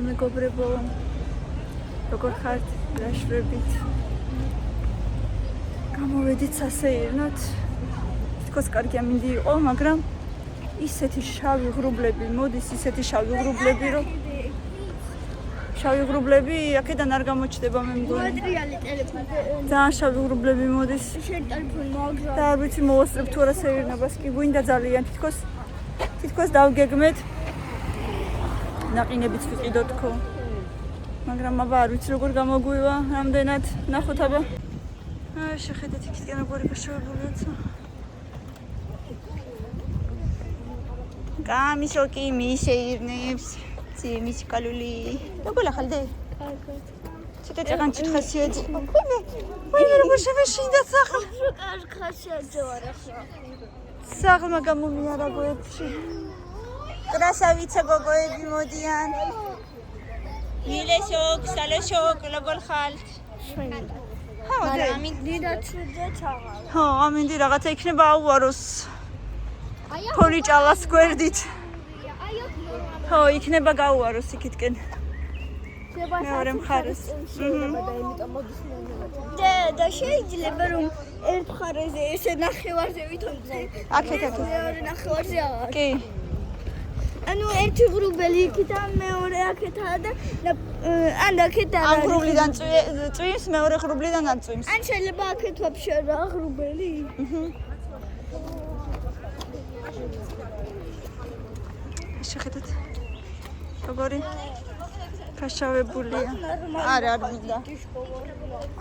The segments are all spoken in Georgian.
მეგობრებო, როგორ ხართ? გაშვრებით. გამოვედით სასეირნოთ. თქოს კარგი ამინდი იყო, მაგრამ ისეთი შავი ღრუბლები მოდის, ისეთი შავი ღრუბლები, რომ შავი ღრუბლები აქედან არ გამოჩდება მე მგონი. მადრიალი ტელეფონი. ძალიან შავი ღრუბლები მოდის. შენ ტელეფონი მაგრა. და არ ვიცი მოვასწრებ თუ არა სეირნობას, კი გვინდა ძალიან თითქოს დავგეგმეთ. ნაყინებიც ვიყიდოთ თქო. მაგრამ აბა არ ვიცი როგორ გამოგვივა, რამდენად ნახოთ აბა. აი შეხედეთ იქიდან როგორი გაშოვებულიაცა. გამიშოკი მიშეირნებს. მის კალული. როგორ ახალდე? კარგად. ცოტა წაღანჩი ხასიათი. ვაიმე როგორ შევეშინდა სახლ. კარგ ხასიათზე ვარ ახლა. სახლმა გამომიარა გოებში. კრასავიცა გოგოები მოდიან. მილეშოკ, სალეშოკ, როგორ ხალთ? შვენილა. ხო, ამინდი და ცუდე ჩაღალ. ხო, ამინდი რაღაცა იქნება აუაროს. ფონი ჭალას გვერდით. ხო, იქნება გაუაროს იქითკენ. მეორე მხარეს. და შეიძლება რომ ერთ მხარეზე ესე ნახევარზე ვითონდე. აქეთ. მეორე ნახევარზე აღარ. კი. ანუ ერთი ღრუბელი იქითა, მეორე აქეთაა და ან აქეთ არ ამ ღრუბლიდან წვიმს, მეორე ღრუბლიდან არ წვიმს. ან შეიძლება აქეთ ვაფშე რა ღრუბელი. შეხედეთ. როგორი გაშავებულია. არა მინდა.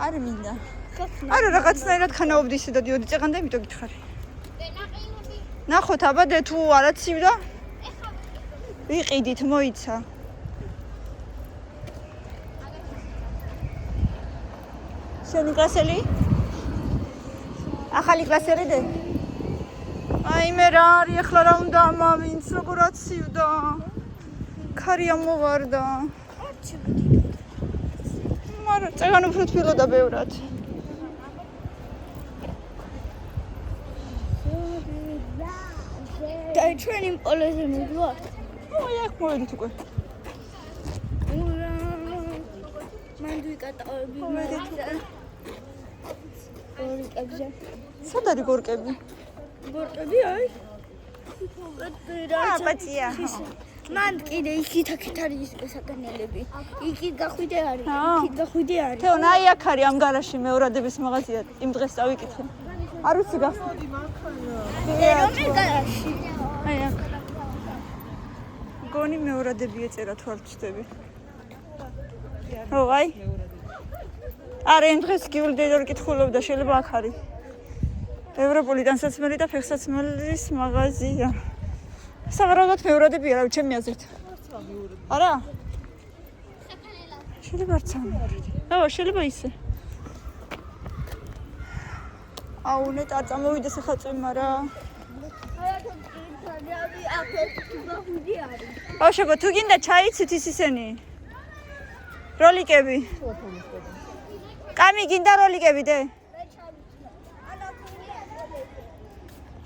არ მინდა. არა რაღაცნაირად ხანაობდისი და დიოდი წეღანდა, იმიტომ გითხარი. ნახოთ აბა დე თუ არა ცივდა. ვიყიდით, მოიცა. შენი კლასელი? ახალი კლასელი დე? აი მე რა არის ახლა რა უნდა ამავინც როგორ აცივდა. ქარი ამოვარდა. მაგრამ წეგან უფრო თბილოდა ბევრად. და ჩვენი პოლეზე მივიდვართ. ой, აქ მოვედით უკვე. მან ვიკატავები გორკებზე. სად არის გორკები? გორკები აი. პაცია. მან კიდე იქით არის საკანელები. იქით გახვიდე არის. ჰა. იქით გახვიდე არის. თეონ აი აქ არის ამ გარაში მეორადების მაღაზია. იმ დღეს წავიკითხე. არ ვიცი გახსოვთ. რომელ გარაში? აი აქ. გონი მეორადები ეწერა თვალჩდები. ო აი. არა იმ დღეს გიულდე რომ კითხულობდა შეიძლება აქ არის. ევროპული დასაცმელი და ფეხსაცმელის მაღაზია. საღრაუდად მეორადები არა ჩემი აზრით. არა? შეიძლება არც ამორადი. ო შეიძლება ისე. აუ ნეტა წამოვიდეს ახლა წვიმა რა. ბავშვებო, თუ გინდა ჩაიცით ის ისენი? როლიკები. კამი გინდა როლიკები დე?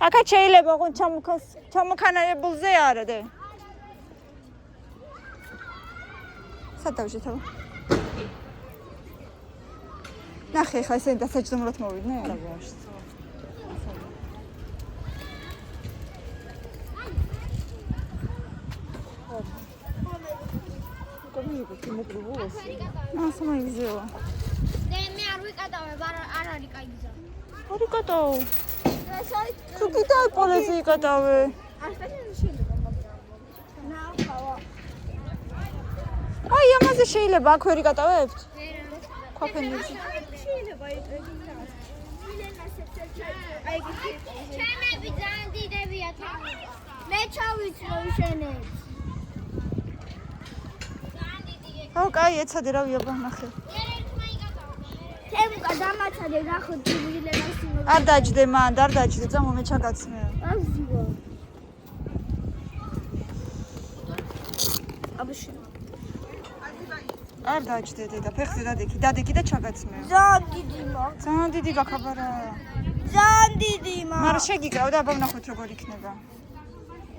აკა შეიძლება ყო ჩამოქანებულზე არა დე? სადავშეთ აბა. ნახე ხა ესენი დასაჯდომრად მოვიდნენ? არა ბავშვი. სამაიგზევა. მე არ ვიკატავებ, არ არის კაი გზა. არ იკატავ. თუ კიდე პოლეზე იკატავე. აი ამაზე შეიძლება აქ ვერ იკატავებთ? ქვაფენებზე. შეიძლება ჩემები ძალიან დიდებია თან. მე ჩავიცნო შენებს. აუ კაი ეცადე რა ვიაბა ნახე. თემკა დამაცადე ნახოთ ძილენას იმო. არ დაჯდე მან, არ დაჯდე, წამო მე ჩაგაცმე. აზივა. აბში. არ დაჯდე დედა, ფეხზე დადექი და ჩაგაცმე. ძალიან დიდი მაგ. ძალიან დიდი გაქაბარა. ძალიან დიდი მაგ. მაგრამ შეგიკრავ და აბა ვნახოთ როგორ იქნება.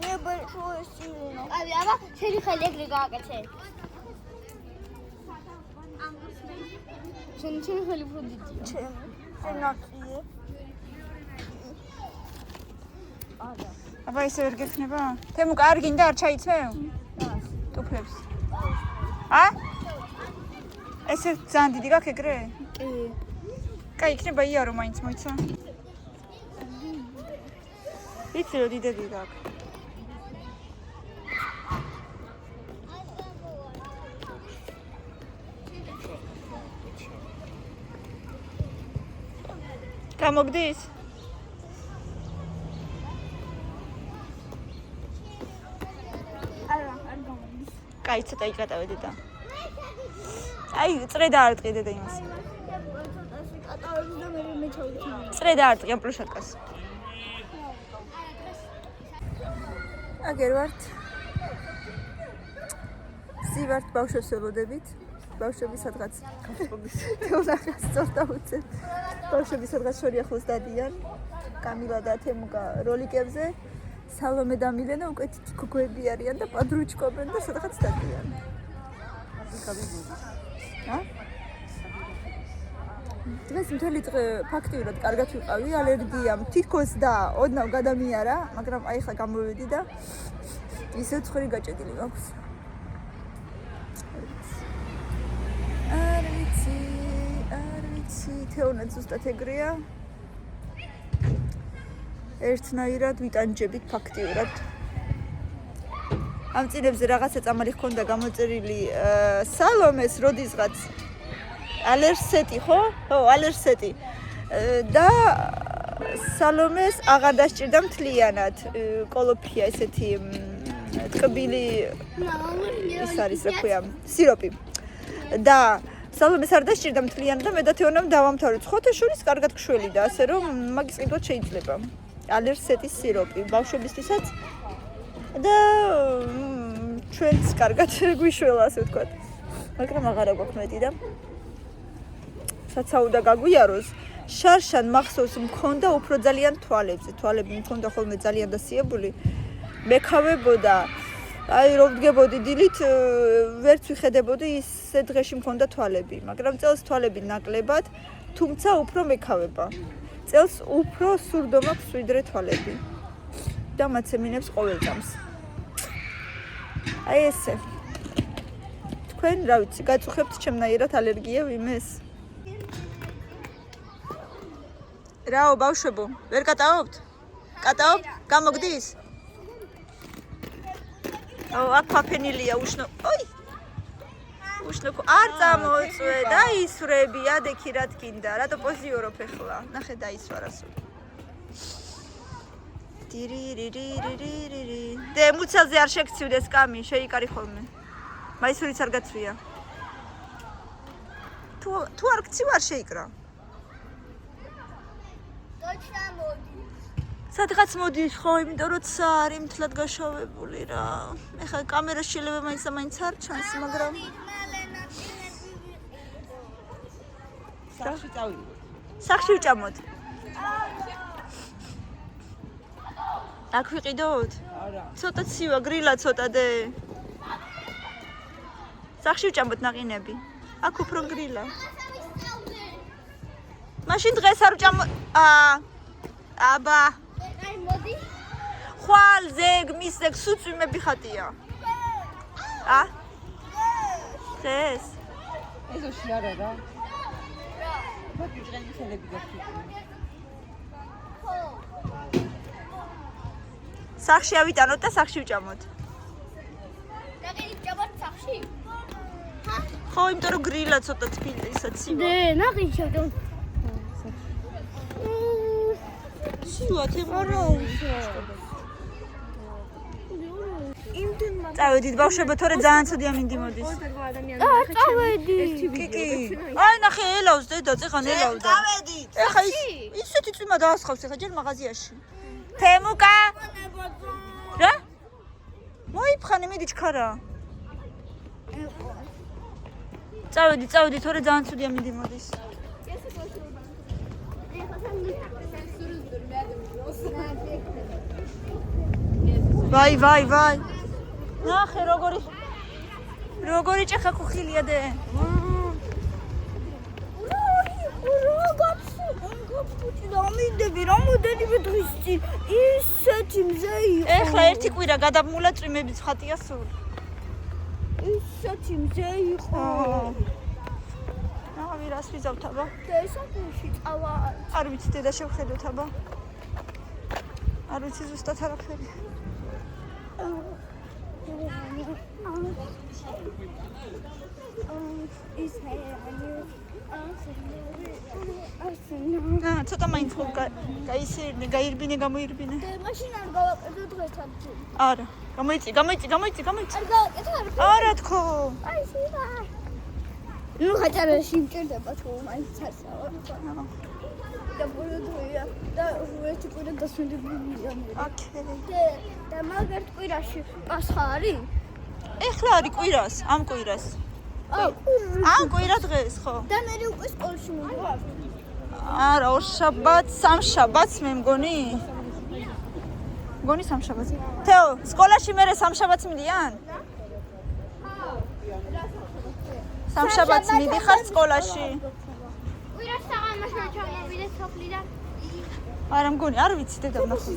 მე ბერშოესინა. აი აბა შენი ხელი ეგრე გააკეთე. შენ ხელი უფრო დიდია. ჩემი ნაკიე. აბა ისე ვერ გექნება? თემუ კარგი გინდა არ ჩაიცმევ? ტუფლებს. ესე ძალიან დიდი გაქვს ეგრე? კი. კაი, იქნება იარო მაინც მოიცა. იცი რომ დიდები გაქვს. გამოგდის? არა, არ გამომდის. კაი, ცოტა იკატავე დედა. აი, წრე დაარტყი დედა იმას. კატავებს და მე ჩავიქნა. წრე დაარტყი ამ პლუშატკას. აგერ ვართ. ვართ ბავშვებს ველოდებით. ბავშვები სადღაც თეონახას სწორდა უწევ. ბავშვები სადღაც შორი ახლოს დადიან. კამილა და თემუკა როლიკებზე. სალომე და მილენა უკვე გოგოები არიან და პადრუჩკობენ და სადღაც დადიან. დღეს მთელი დღე ფაქტიურად კარგად ვიყავი, ალერგიამ თითქოს და ოდნავ გადამიარა, მაგრამ აი ხა გამოვედი და ისე ცხრი გაჭედილი მაქვს. არ ვიცი, თეონაც ზუსტად ეგრეა. ერთნაირად ვიტანჯებით ფაქტიურად. ამ წინებზე რაღაცა წამალი ჰქონდა გამოწერილი სალომეს როდისღაც ალერსეტი ხო? ხო, ალერსეტი. და სალომეს აღარ დასჭირდა მთლიანად კოლოფია ესეთი ტკბილი ის არის რა ქვია, სიროპი. და სალომეს არ დასჭირდა მთლიანად და მე და თეონამ დავამთავრეთ. ხოთეშურის კარგად ხველი და ასე რომ მაგის ყიდვად შეიძლება. ალერსეტის სიროპი ბავშვებისთვისაც და ჩვენც კარგად გვიშველა ასე ვთქვათ. მაგრამ აღარა გვაქვს მეტი და საცაუდა გაგვიაროს. შარშან მახსოვს მქონდა უფრო ძალიან თვალებზე. თვალები მქონდა ხოლმე ძალიან დასიებული. მეკავებოდა. აი რომ ვდგებოდი დილით ვერც ვიხედებოდი ისე დღეში მქონდა თვალები, მაგრამ წელს თვალები ნაკლებად, თუმცა უფრო მეკავება. წელს უფრო სურდო მაქვს ვიდრე თვალები. და მაცემინებს ყოველ წამს. აი ესე. თქვენ რა ვიცი, გაწუხებთ ჩემნაირად ალერგია ვიმეს? რაო ბავშვებო, ვერ კატაობთ? კატაობთ? გამოგდის? აქ ფაფენილია უშნო. ოი! უშნო არ წამოწვე და ისვრები, ადექი რა თქინდა, რატო პოზიორობ ეხლა? ნახე დაისვარა სულ. ტირირირირირირირ. დე მუცელზე არ შეგცივდეს კამი, შეიკარი ხოლმე. მაისურიც არ გაცვია. თუ არ გცივ არ შეიკრა. точно მოდი. სადღაც მოდის ხო, იმიტომ რომ ცარი მთლად გაშავებული რა. ეხლა კამერას შეიძლება მაინც არ ჩანს, მაგრამ სახში წავიდე. სახში ვჭამოთ. აქ ვიყიდოთ? არა. ცოტა ცივა, გრილა ცოტა დე. სახში ვჭამოთ ნაყინები. აქ უფრო გრილა. მაშინ დღეს არ ვჭამოთ. აბა. აი მოდი. ხვალ ზეგ მის ზეგ სუწვიმები ხატია. დღეს? ეზოში არა რა. მოდი დღენი ხელები გახსოვდა. სახში ავიტანოთ და სახში ვჭამოთ. ნაყინი ვჭამოთ სახში? ხო, იმიტომ რომ გრილა ცოტა თბილი ისა ცივა. დე, ნაყინი შევჭამოთ. ცივა თემურო. წავედით ბავშვებო, თორე ძალიან ცუდია მინდი მოდის. წავედით. კი. აი ნახე ელავს დედა, წეხან ელავდა. წავედით. ეხა ისეთი წვიმა დაასხავს ეხა ჯერ მაღაზიაში. თემუკა. რა? მოიფხანე მიდი ჩქარა. წავედით, თორე ძალიან ცუდია მინდი მოდის. ვაი. ნახე როგორი ჭეხა ხუხილია დე. დამიდები რამოდენიმე დღის წინ ისეთი მზე იყო. ეხლა ერთი კვირა გადამულა წვიმების ხატია სულ. ისეთი მზე იყო. რა ვირას ვიზავთ აბა? და ესაკუში წავა. არ ვიცი დედა შევხედოთ აბა. არ ვიცი ზუსტად არაფერი. ცოტა მაინც ხო გაირბინე გამოირბინე. მაშინ არ გავაკეთო დღეს ამბი. არა, გამოიწი. არ გავაკეთო არ. არა თქო. აი სიმა. ნუ ხაჭარაში მჭირდება თუ მაინც ასავა. და ბოლოდია და ერთი კვირა დასვენებულია მე. ოკეი. და მაგერ კვირაში პასხა არის? ეხლა არის კვირას, ამ კვირას. ამ კვირა დღეს ხო? და მე უკვე სკოლაში მოვიდე. არა, ორ შაბათს, სამ შაბათს მე მგონი. მგონი სამ შაბათს. თეო, სკოლაში მე სამ შაბათს მიდიან? სამ შაბათს მიდიხარ სკოლაში? კვირას საღამოში ჩამოვიდე სოფლიდან. არა მგონი, არ ვიცი დედა ვნახო.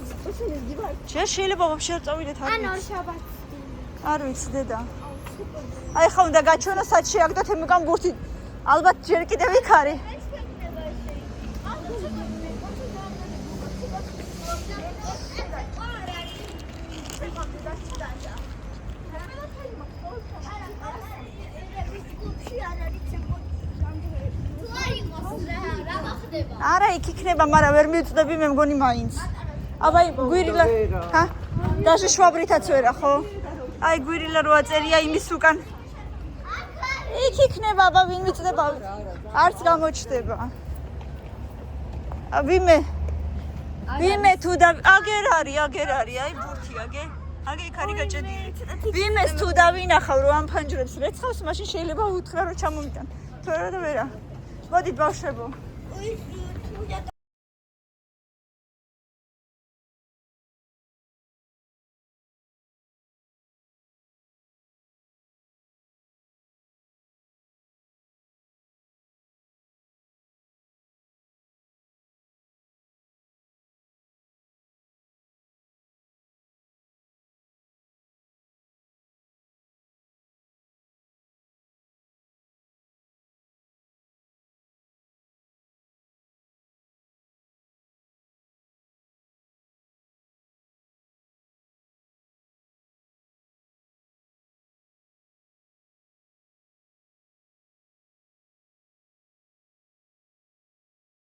შეიძლება ვაფშე არ წავიდეთ არ ან ორ ვიცი. შაბათს. არ ვიცი დედა. აი ხა უნდა გაჩვენო სად შეაგდოთ ემგან ბურთი. ალბათ ჯერ კიდევ იქ არის. არა იქ იქნება, მაგრამ ვერ მივწდები მე მგონი მაინც. აბა გვირილა, ჰა? даже შვაბრითაც ვერა ხო? აი გვირილა რო აწერია იმის უკან. იქ იქნება, აბა ვინ მიწდება? არც გამოჩდება. ვიმე თუ და აგერ არის, აი ბურთი აგე. აგე იქ არის გაჭედილი. ვიმეს თუ დავინახავ რომ ამ ფანჯრებს რეცხავს, მაშინ შეიძლება უთხრა რომ ჩამომიტან. თუ არა და ვერა. მოდით ბავშვებო.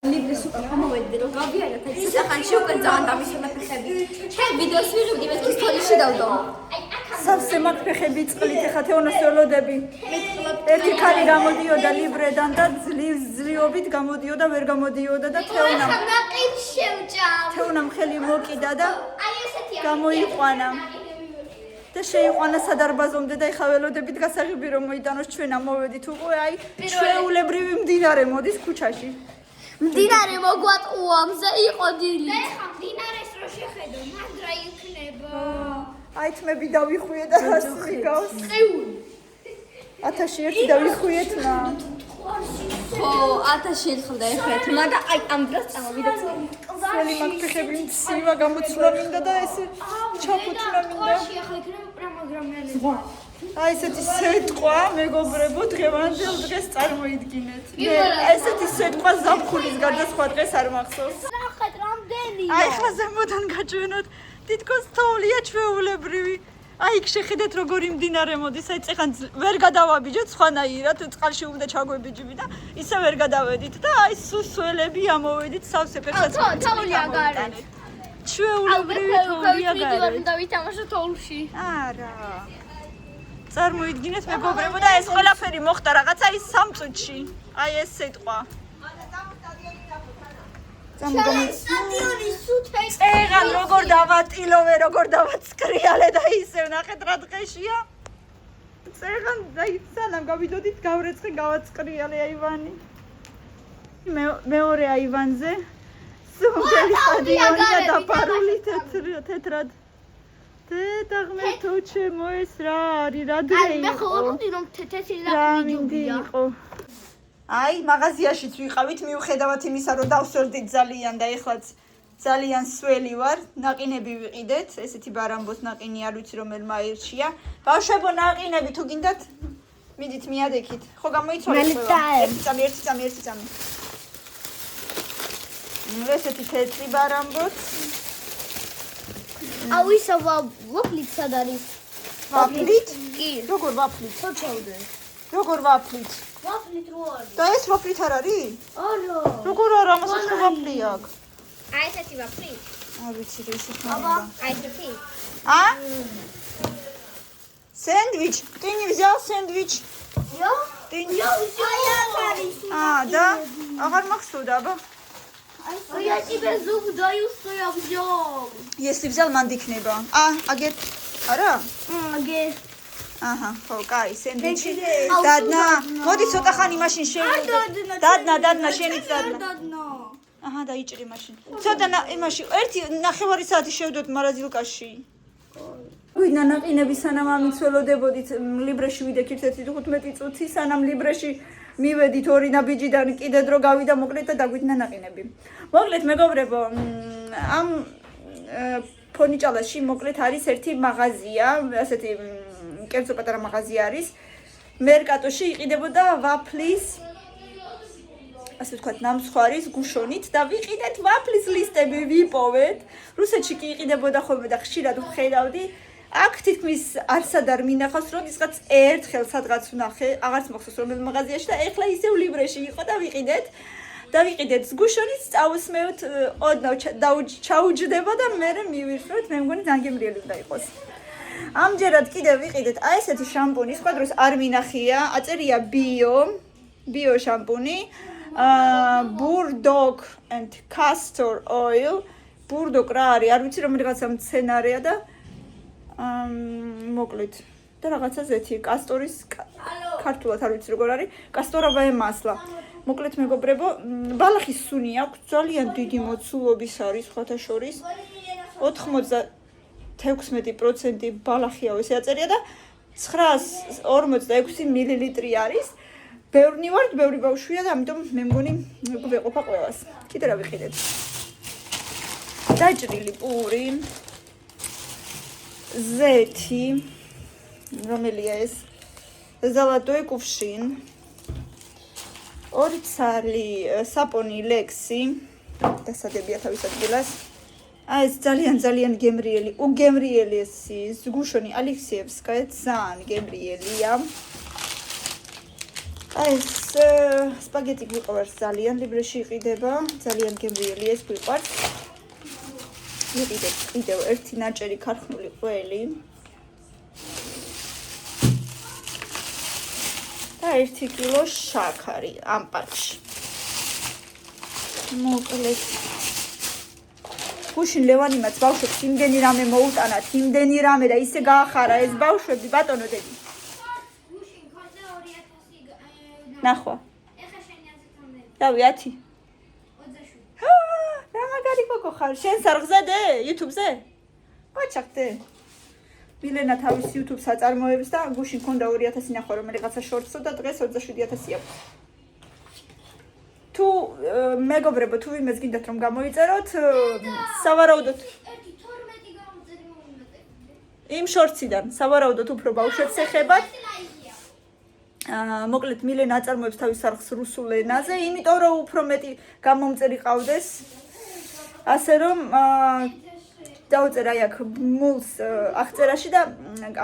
Libre super გამოვედი რომ გავიარეთ ეს სახანში უკვე ძალიან დამისვენა ფეხები. შენ ვიდეოს ვიღებდი მე სკოლაში დავდო. სავსე მაგ ფეხები წყლით ეხა თეონოს ველოდები. ერთი ქალი გამოდიოდა ლიბრედან და ძლივობით გამოდიოდა, ვერ გამოდიოდა და თეონამ ხელი მოკიდა და გამოიყვანა. და შეიყვანა სადარბაზომდე და ეხა ველოდებით გასაღები რომ მოიტანოს ჩვენ ამოვედით უკვე აი ჩვეულებრივი მდინარე მოდის ქუჩაში. მდინარე მოგვატყუა მზე იყო დილით. ეხა მდინარეს რო შეხედო, მანდრა იქნება. აი თმები დავიხვიე და რასი გავს. წეული. 1001 დავიხვიეთ მა. ხო, 1000 და ეხეთ, მაგრამ აი ამ დროს წამოვიდა. ველი მაგ ფეხები მცირვა გამოცვლა მინდა და ეს ჩაფუთვლა მინდა. ახლა იქნება პროგრამირება. აი ესეთი სიტყვა მეგობრებო დღევანდელ დღეს წარმოიდგინეთ. ესეთი სიტყვა ზაფხულის გარდა სხვა დღეს არ მახსოვს. ნახეთ რამდენია. აი ხა ზემოდან გაჩვენოთ თითქოს თოვლია ჩვეულებრივი. აი იქ შეხედეთ როგორი მდინარე მოდის. აი წეხან ვერ გადავაბიჯეთ სხვანაირად წყალში უნდა ჩაგვებიჯები და ისე ვერ გადავედით და აი სუსველები ამოვედით სავსე ფეხსაც. თოვლია გარეთ. ჩვეულებრივი თოვლია გარეთ. უნდა ვითამაშო თოვლში. არა. წარმოიდგინეთ მეგობრებო და ეს ყველაფერი მოხდა რაღაცა ის 3 წუთში. აი ეს სიტყვა. სტადიონი სუთე. წეღან როგორ დავატილოვე, როგორ დავაცკრიალე და ისევ ნახეთ რა დღეშია. წეღან და სანამ გავიდოდით გავრეცხე გავაცკრიალე აივანი. მეორე აივანზე სულ სტადიონია დაფარული თეთრად. დედაღმერთო ჩემო ეს რა არის რა დღე იყო? მე ხო ვიტყვი რომ თეთრი რა მინდი იყო. აი, მაღაზიაშიც ვიყავით, მიუხედავად იმისა, რომ დავსვერდით ძალიან და ეხლაც ძალიან სველი ვარ. ნაყინები ვიყიდეთ, ესეთი ბარამბოს ნაყინი არ ვიცი რომელმა აირჩია. ბავშვებო, ნაყინები თუ გინდათ, მიდით მიადექით. ხო გამოიცვალეთ ყველა. ერთი წამი. ესეთი თეთრი ბარამბოც. აუ ისა ვაფლით სად არის? ვაფლით? კი. როგორ ვაფლით? ცოტავდე. როგორ ვაფლით? ვაფლით რო არის? და ეს ვაფლით არ არის? არა. როგორ არა, ამასაც რო ვაფლი აქვს? აი ესეთი ვაფლი. არ ვიცი რა ისეთ აბა, აი ესეთი. სენდვიჩ, ტინი взял სენდვიჩ. იო? ტინი. აი აქ არის. და აღარ მახსოვდა, აბა. Ой, я тебе зуб даю, что я взял. Если взял, მანდ იქნება. აგეთ. არა? Аге. აჰა, ხო, კაი, სენდვიჩი. დადნა, მოდი ცოტა ხანი მაშინ შევიდე. დადნა, შენიც დადნა. Дадно. აჰა, დაიჭირი მაშინ. ცოტა იმაში, ერთი ნახევარი საათი შევდოთ მარაზილკაში. გვინა ნაყინები სანამ ამიცველოდებოდით, ლიბრეში ვიდექით 15 წუთი, სანამ ლიბრეში მივედით ორი ნაბიჯიდან კიდე დრო გავიდა მოკლედ და დაგვიდნენ ნაყინები. მოკლედ მეგობრებო, ამ ფონიჭალაში მოკლედ არის ერთი მაღაზია, ასეთი კერძო პატარა მაღაზია არის. მერკატოში იყიდებოდა ვაფლის ასე ვთქვათ, ნამსხვარის გუშონით და ვიყიდეთ ვაფლის ლისტები, ვიპოვეთ. რუსეთში კი იყიდებოდა ხოლმე და ხშირად ვხედავდი. აქ თითქმის არსად არ მინახავს, როდესაც ერთხელ სადღაც ვნახე, აღარც მახსოვს რომელ მაღაზიაში და ეხლა ისევ ლიბრეში იყო და ვიყიდეთ. გუშონით წავსმევთ, ოდნავ ჩაუჯდება და მე მივირთვით, მე მგონი ძალიან გემრიელი უნდა იყოს. ამჯერად კიდევ ვიყიდეთ აი ესეთი შამპუნი, სხვა დროს არ მინახია, აწერია ბიო შამპუნი, Burdock and Castor Oil. Burdock რა არის? არ ვიცი რომელიღაცა მცენარეა და მოკლედ და რაღაცა ზეთი კასტორის ქართულად არ ვიცი როგორ არის კასტოროვое масло. მოკლედ მეგობრებო, ბალახის სუნი აქვს, ძალიან დიდი მოცულობის არის სხვათა შორის. 96% ბალახია ესე აწერია და 946 მილილიტრი არის. ბევრი ვართ, ბევრი ბავშვია და ამიტომ მე მგონი ვეყოფა ყველას. კიდე რა ვიყიდეთ? დაჭრილი პური. ზეთი, რომელია ეს? Золотой кувшин. ორი ცალი საპონი ლექსი. დასადებია თავის ადგილას. აი ეს ძალიან გემრიელი, უგემრიელი ეს გუშონი ალექსიევსკაია ძალიან გემრიელია. აი ეს სპაგეტი გვიყვარს ძალიან, ლიბრეში იყიდება, ძალიან გემრიელი ეს გვიყვარს. ვიყიდეთ კიდევ ერთი ნაჭერი ქარხნული ყველი. და 1 კილო შაქარი ამ პაკში. მოკლედ გუშინ ლევანიმაც ბავშვებს იმდენი რამე მოუტანათ, იმდენი რამე და ისე გაახარა ეს ბავშვები, ბატონო დედი. გუშინ ქონდა 2000 ნახვა. ეხა შენი აზრით დავი 10. 27. რა მაგარი კოკო ხარ? შენ სარღზადე YouTube-ზე? მოჩახდე. მილენა თავის YouTube-ს აწარმოებს და გუშინ ქონდა 2000 ნახვა რომელიღაცა შორტსო და დღეს 27000 აქვს. თუ მეგობრებო, თუ ვინმეს გინდათ რომ გამოიწეროთ, სავარაუდოდ 12 გამოწერი მომიმატებდი. იმ შორტსიდან სავარაუდოდ უფრო ბავშვებს ეხებათ. მოკლედ მილენა აწარმოებს თავის სარხს რუსულ ენაზე, იმიტომ რომ უფრო მეტი გამომწერი ყავდეს. ასე რომ დავწერა აქ მულს აღწერაში და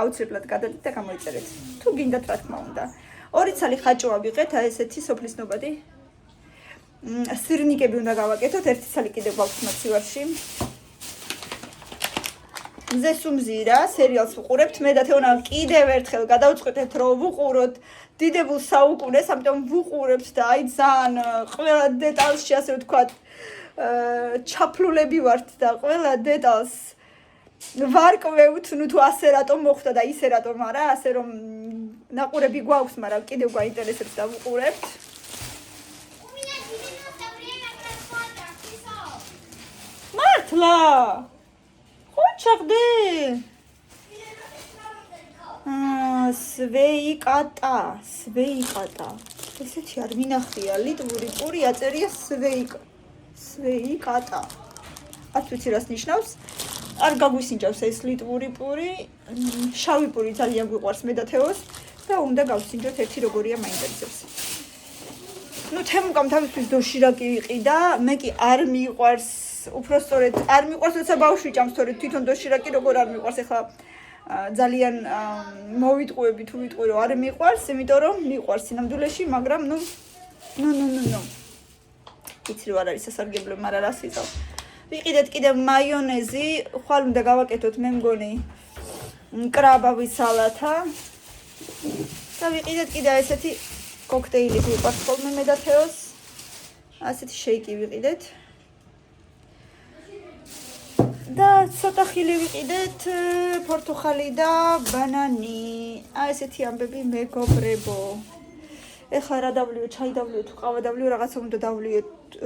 აუცილებლად გადადით და გამოიწერეთ. თუ გინდათ რა თქმა უნდა. ორი ცალი ხაჭოა ვიღეთ, აი ესეთი სოფლის ნობადი. სირნიკები უნდა გავაკეთოთ, ერთი ცალი კიდევ გვაქვს მაცივარში. მზესუმზირა სერიალს ვუყურებთ, მე და თეონა კიდევ ერთხელ გადავწყვეტეთ რომ ვუყუროთ დიდებულ საუკუნეს, ამიტომ ვუყურებთ და აი ძალიან ყველა დეტალში ასე ვთქვათ ჩაფლულები ვართ და ყველა დეტალს ვარკვევთ, ნუ თუ ასე რატომ მოხდა და ისე რატომ არა, ასე რომ ნაყურები გვაქვს, მაგრამ კიდევ გვაინტერესებს და ვუყურებთ. მართლა? ხო ჩახდე? სვეიკატა. ესეთი არ მინახია ლიტვური პური აწერია სვეიკატა. არ ვიცი რას ნიშნავს. არ გაგვისინჯავს ეს ლიტვური პური. შავი პური ძალიან გვიყვარს მე და თეოს და უნდა გავსინჯოთ ერთი როგორია მაინტერესებს. ნუ თემუკამ თავისთვის დოშირაკი ვიყიდა, მე კი არ მიყვარს, უფრო სწორედ არ მიყვარს, როცა ბავშვი ჭამს, თორე თვითონ დოშირაკი როგორ არ მიყვარს, ეხლა ძალიან მოვიტყუები თუ ვიტყვი რომ არ მიყვარს, იმიტომ რომ მიყვარს სინამდვილეში, მაგრამ ნუ იცი რომ არ არის სასარგებლო, მაგრამ რას ვიყავ. ვიყიდეთ კიდევ მაიონეზი, ხვალ უნდა გავაკეთოთ მე მგონი კრაბავის სალათა. და ვიყიდეთ კიდევ ესეთი კოქტეილი გვიყვარს ხოლმე მე და თეოს. ასეთი შეიკი ვიყიდეთ. და ცოტა ხილი ვიყიდეთ პორტოხალი და ბანანი. ესეთი ამბები მეგობრებო. ეხლა რა დავლიო, ჩაი დავლიო თუ ყავა დავლიო, რაღაცა უნდა დავლიო,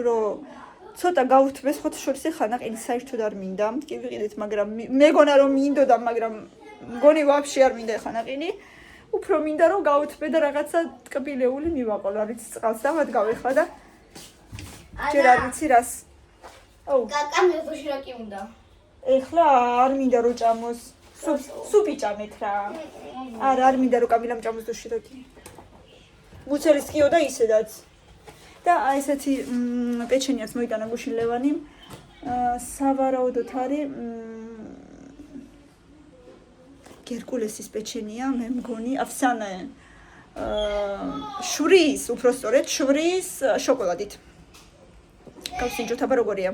რომ ცოტა გავუთბეს ხოთ შორის ხანაყინი საერთოდ არ მინდა. კი ვიყიდეთ, მაგრამ მეგონა რომ მინდოდა, მაგრამ მგონი ვაფშე არ მინდა ხანაყინი. უფრო მინდა რომ გავუთბე და რაღაცა ტკბილეული მივაყოლ, არ ვიცი წყალს დავადგავ ეხლა და ჯერ არ ვიცი რას. აუ, კაკამე დოშირაკი უნდა. ეხლა არ მინდა რომ ჭამოს. სუპი ჭამეთ რა. არ მინდა რომ კამილამ ჭამოს დოშირაკი. მუცელის კიო და ისედაც. და აი ესეთი პეჩენიაც მოიტანა გუშინ ლევანიმ. სავარაუდოდ არის გერკულესის პეჩენია, მე მგონი, აფსანა შვრის, უფრო სწორედ შვრის შოკოლადით. გავსინჯოთ აბა როგორია.